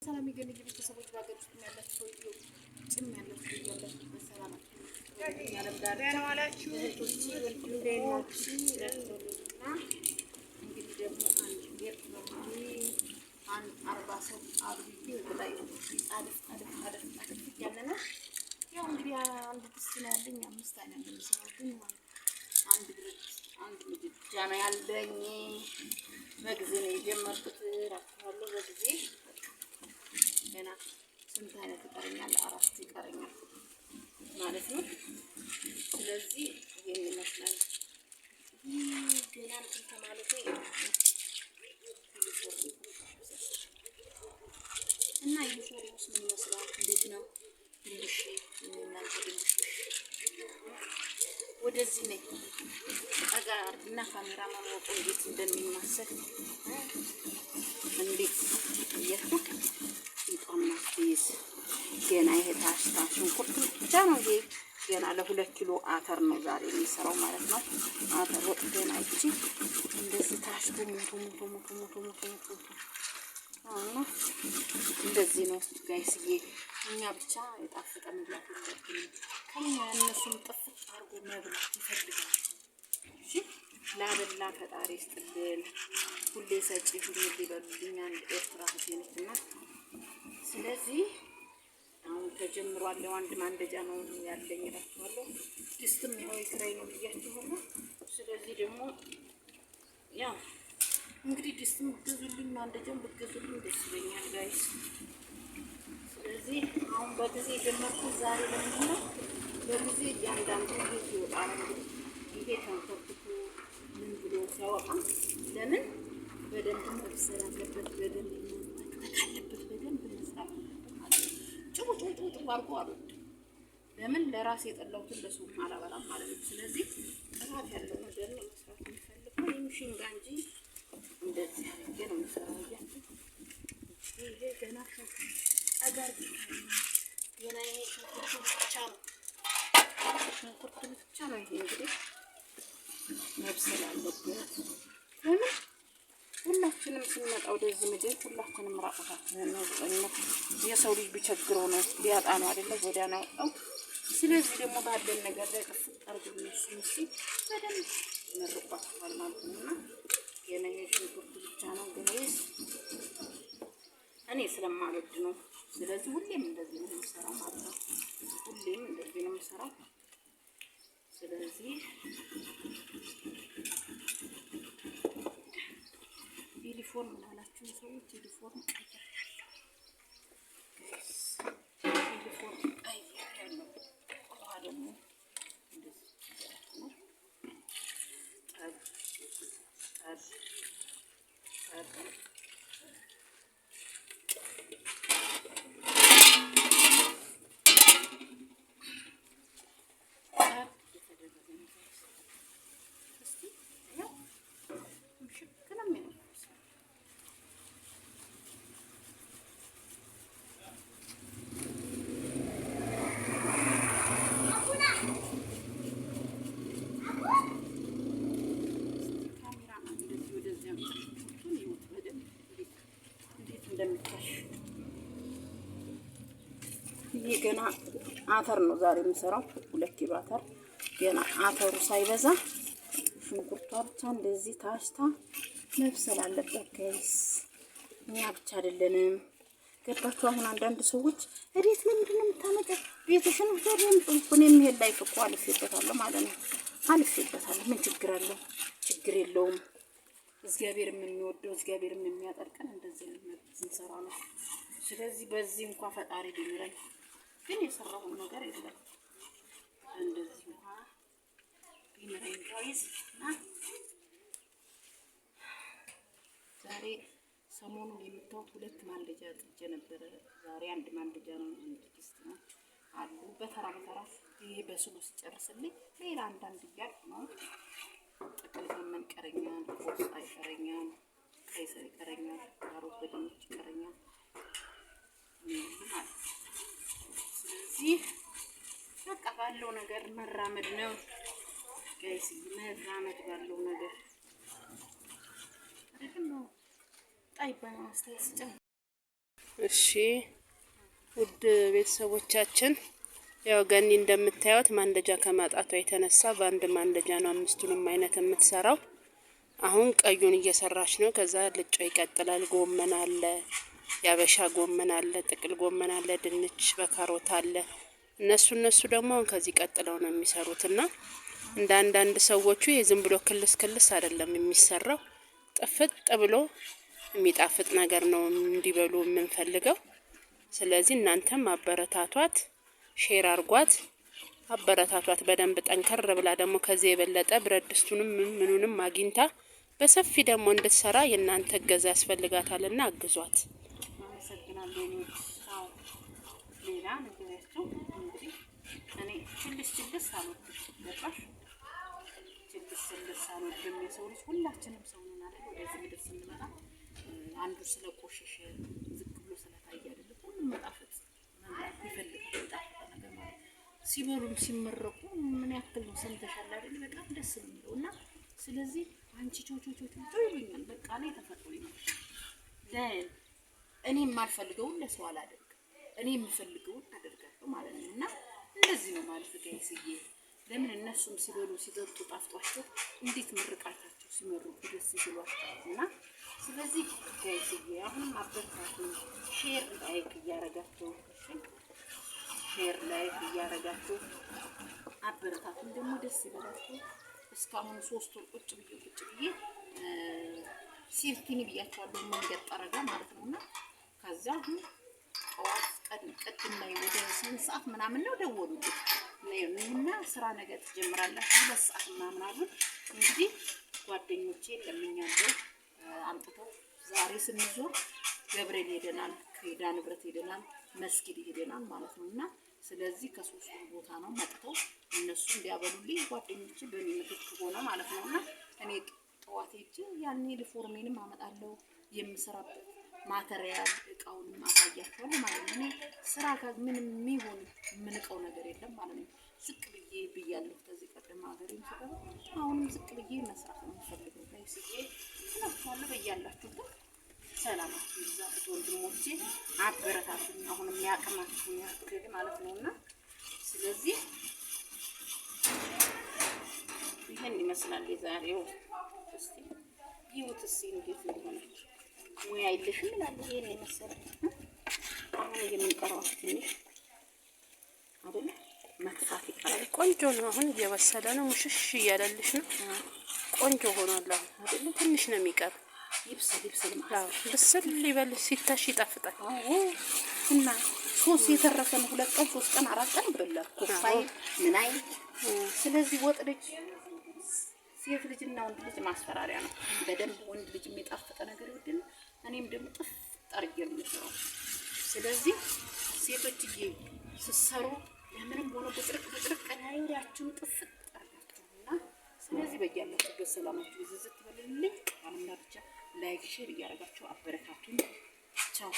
ሰላም የገኒ ቤተሰቦች በሀገር ውስጥ ያላችሁ ጭም ያላችሁ ያላችሁ በሰላም ያለም ዳር ያለዋላችሁ እህቶቼ ወንድሞቼ ለፍቶና እንግዲህ ደግሞ አንድ ቤት ነው አንድ 40 ሰው አብይ ላይ አድፍ ያለና ያው እንግዲህ አንድ ድስት ነው ያለኝ 5 አይነት እንደምሰራው ግን አንድ ብረት አንድ ምግብ ጃማ ያለኝ በጊዜ ነው የጀመርኩት ራስዋለሁ በጊዜ ገና ስንት አይነት ይቀረኛል 4 ይቀረኛል ማለት ነው። ስለዚህ ይሄን ይመስላል ገና እንትን ማለት እና ይሄን ምን ይመስላል እንዴት ነው እንግዲህ እናንተ ድንሽ ወደዚህ ነኝ አጋር እና ካሜራ ማሞቅ እንዴት እንደሚማሰል እንዴት እየፈቅ ይጣማስ ገና ይሄ ታሽታ ሽንኩርት ብቻ ነው ይሄ ገና ለ2 ኪሎ አተር ነው ዛሬ የሚሰራው ማለት ነው። አተር ወጥ ገና እቺ እንደዚህ ታሽቶ ሞቶ አሁን እንደዚህ ነው ጋይስዬ እኛ ብቻ የጣፈጠ መብላት ይፈልጋል ከኛ እነሱም ጥፍጥ አርጎ መብላት ይፈልጋል። እሺ ላበላ ፈጣሪ ይስጥልን ሁሌ ሰጪ ሁሌ ሊበሉልኝ አንድ ኤርትራ ህዝብና ስለዚህ አሁን ተጀምሯል። አንድ ማንደጃ ነው ያለኝ እራስዋለሁ ድስትም ያው ይክራይ ነው ብያችኋለሁ። ስለዚህ ደግሞ ያው እንግዲህ ድስትም ብትገዙልኝ ማንደጃም ብትገዙልኝ ደስ ይለኛል ጋይስ። ስለዚህ አሁን በጊዜ ጀመርኩት ዛሬ ለምንድነው በጊዜ ያንዳንዱ ቪዲዮ ይወጣል። ይሄ ተንከፍቶ ምን ብሎ ሲያወጣ ለምን በደንብ መብሰል አለበት በደንብ ተካለበት በደንብ መስራት ጭው አርጎ አሉት ለምን ለራሴ የጠላሁትን ለሰው አላበላም ማለት ነው። ስለዚህ ጥራት ያለው ነገር ነው መስራት የሚፈልገው የምሽንጋ እንጂ እንደዚህ አድርጌ ነው የምሰራው ያለው ይሄ ገና አጋር ገና ይሄ ሽንኩርት ብቻ ነው ይሄ እንግዲህ መብሰል አለበት። ለምን ሁላችንም ስንመጣ ወደዚህ ምድር ሁላችንም ራቆታችንን ነው የሰው ልጅ ቢቸግረው ነው ቢያጣ ነው አይደለ ጎዳና ያወጣው። ስለዚህ ደግሞ ባለን ነገር ላይ ጥፍጥ አድርገን እሺ በደንብ መርቋታል ማለት ነውና የኔ ሽንኩርት ብቻ ነው ጋይስ እኔ ስለማልወድ ነው። ስለዚህ ሁሌም እንደዚህ ነው የምሰራው ማለት ነው። ሁሌም እንደዚህ ነው የምሰራው። ስለዚህ ዩኒፎርም ላላችሁ ሰዎች ዩኒፎርም ቀይሬያለሁ። ዩኒፎርም ቀይሬያለሁ። ውሃ ደግሞ እንደዚህ ነው ይሄ ገና አተር ነው ዛሬ የምሰራው 2 ኪሎ አተር ገና አተሩ ሳይበዛ ሽንኩርቷ ብቻ እንደዚህ ታሽታ መብሰል አለበት ጋይስ። እኛ ብቻ አይደለንም ገባችሁ። አሁን አንዳንድ ሰዎች እቤት ለምንድን ነው የምታመጣው ቤትሽን ወደረም ጥንቁን የሚሄድ ላይ ፍቆ አልፌበታለሁ ማለት ነው። አልፌበታለሁ ምን ችግር አለው? ችግር የለውም። እግዚአብሔርም የሚወደው እግዚአብሔርም የሚያጠርቀን እንደዚህ ነው ስንሰራ ነው። ስለዚህ በዚህ እንኳን ፈጣሪ ቢምረኝ ግን የሰራውን ነገር የለም እንደዚህ እንኳን ቢምረኝ ጋይስ። ዛሬ ሰሞኑን የምታዩት 2 ማንደጃ ጥጄ ነበር። ዛሬ አንድ ማንደጃ ነው አንድ ድስት ነው አሉ በተራ ይሄ በስሉ ሲጨርስልኝ ሌላ አንዳንድ እያልኩ ነው። ጥቅል ጎመን ይቀረኛል፣ ቆስጣ ይቀረኛል፣ ቀይስር ይቀረኛል፣ ካሮት በድንች ይቀረኛል። ስለዚህ በቃ ባለው ነገር መራመድ ነው ጋይስ መራመድ ባለው ነገር አይደለም። طيب انا استيقظت እሺ ውድ ቤተሰቦቻችን ያው ገኒ እንደምታዩት ማንደጃ ከማጣቷ የተነሳ በአንድ ማንደጃ ነው አምስቱንም አይነት የምትሰራው። አሁን ቀዩን እየሰራች ነው። ከዛ ልጫ ይቀጥላል። ጎመን አለ፣ ያበሻ ጎመን አለ፣ ጥቅል ጎመን አለ፣ ድንች በካሮት አለ። እነሱ ደግሞ ከዚህ ቀጥለው ነው የሚሰሩትና እንደ አንዳንድ ሰዎቹ የዝም ብሎ ክልስ ክልስ አይደለም የሚሰራው፣ ጥፍጥ ብሎ የሚጣፍጥ ነገር ነው እንዲበሉ የምንፈልገው። ስለዚህ እናንተም አበረታቷት፣ ሼር አርጓት፣ አበረታቷት በደንብ ጠንከር ብላ ደግሞ ከዚህ የበለጠ ብረት ድስቱንም ምኑንም አግኝታ በሰፊ ደግሞ እንድትሰራ የእናንተ እገዛ ያስፈልጋታልና አግዟት። አመሰግናለሁ። ሌላ ነገራችሁ እንግዲህ እኔ ችልስ አልወድም፣ ገባሽ? ችልስ አልወድም። የሰው ልጅ ሁላችንም ሰው ነን አይደል? ወደዚህ ምድር ስንመጣ አንዱ ስለቆሸሸ ዝቅ ብሎ ስለታየ አይደለም። ሁሉም መጣፈጥ ይፈልጋል። የጣፈጠ ነገር ማለት ሲበሉም ሲመረቁ ምን ያክል ነው ሰምተሻል አይደል? በጣም ደስ የሚለው እና ስለዚህ አንቺ ቾቾቾቾ ይሉኛል። በቃ እኔ ተፈጥሮ ይመጣል። እኔ የማልፈልገውን ለሰው አላደርግም። እኔ የምፈልገውን አደርጋለሁ ማለት ነው። እና እንደዚህ ነው ማለት ጋይስዬ። ለምን እነሱም ሲበሉ ሲጠጡ ጣፍጧቸው እንዴት ምርቃታቸው ሲመርቁ ደስ ይሏቸው እና ስለዚህ ጋይስዬ አሁንም አበረታቱ። ሼር ላይክ እያረጋችሁ አበረታቱን። ደግሞ ደስ ይበላችሁ። እስካሁን 3 ወር ቁጭ ብዬ ሲልቲኒ ብያቸዋለሁ መንገድ ጠረጋ ማለት ነውና ከዛ አሁን ጠዋት ቀድም ላይ ወደ 8 ሰዓት ምናምን ነው ደወሉልኝ እና ስራ ነገር ትጀምራላችሁ 2 ሰዓት ምናምን አሉን። እንግዲህ ጓደኞቼ ለምኛለሁ አምጥተው ዛሬ ስንዞር ገብርኤል ሄደናል፣ ክሬዳ ንብረት ሄደናል፣ መስጊድ ሄደናል ማለት ነውና ስለዚህ ከ3 ቦታ ነው መጥተው እነሱ እንዲያበሉልኝ ጓደኞቼ በእኔ ምትክ ሆነ ማለት ነውና እኔ ጠዋት ሄጄ ያኔ ሪፎርሜንም አመጣለሁ የምሰራበት ማቴሪያል እቃውንም አሳያቸዋለሁ ማለት ነው። እኔ ስራ ጋር ምንም የሚሆን የምንቀው ነገር የለም ማለት ነው። ዝቅ ብያለሁ ከዚህ ቀደም ሀገሬን ስገባ፣ አሁንም ዝቅ ብዬ መስራት ነው የምፈልገው። ጋይስዬ እናንተዋለሁ በያላችሁበት ሰላማችሁ ይብዛ ወንድሞቼ፣ አበረታቱኝ። አሁንም ያቅማችሁ ያክል ማለት ነውና ስለዚህ ይሄን ይመስላል የዛሬው። እስቲ ይሁት እንዴት እንደሆነች ሙያ አይልሽም ይላል። ይሄን የመሰለ አሁን የምንቀረው ትንሽ አይደል መጥፋት ይቀራል። ቆንጆ ነው። አሁን እየበሰለ ነው። ሙሽሽ እያለልሽ ነው። ቆንጆ ሆኗል። አይደል ትንሽ ነው የሚቀር። ይብስል ማለት ብስል ሊበል ሲታሽ ይጣፍጣል። እና ሶስ የተረፈን 2 ቀን 3 ቀን 4 ቀን ይበላል። ኮፋይ ምን አይል። ስለዚህ ወጥ ልጅ ሴት ልጅና ወንድ ልጅ ማስፈራሪያ ነው። በደንብ ወንድ ልጅ የሚጣፍጥ ነገር ይወድል። እኔም ደግሞ ጥፍ ጠርጌ ነው የምሰራው። ስለዚህ ሴቶችዬ ስትሰሩ ለምንም ሆነ በጥርቅ ቀናዩሪያችሁን ጥፍጥ አርጋችሁና ስለዚህ በያላችሁበት ሰላማችሁ ይዝዝት በልልኝ። አሁንና ብቻ ላይክ ሼር እያደረጋችሁ አበረታቱኝ። ቻው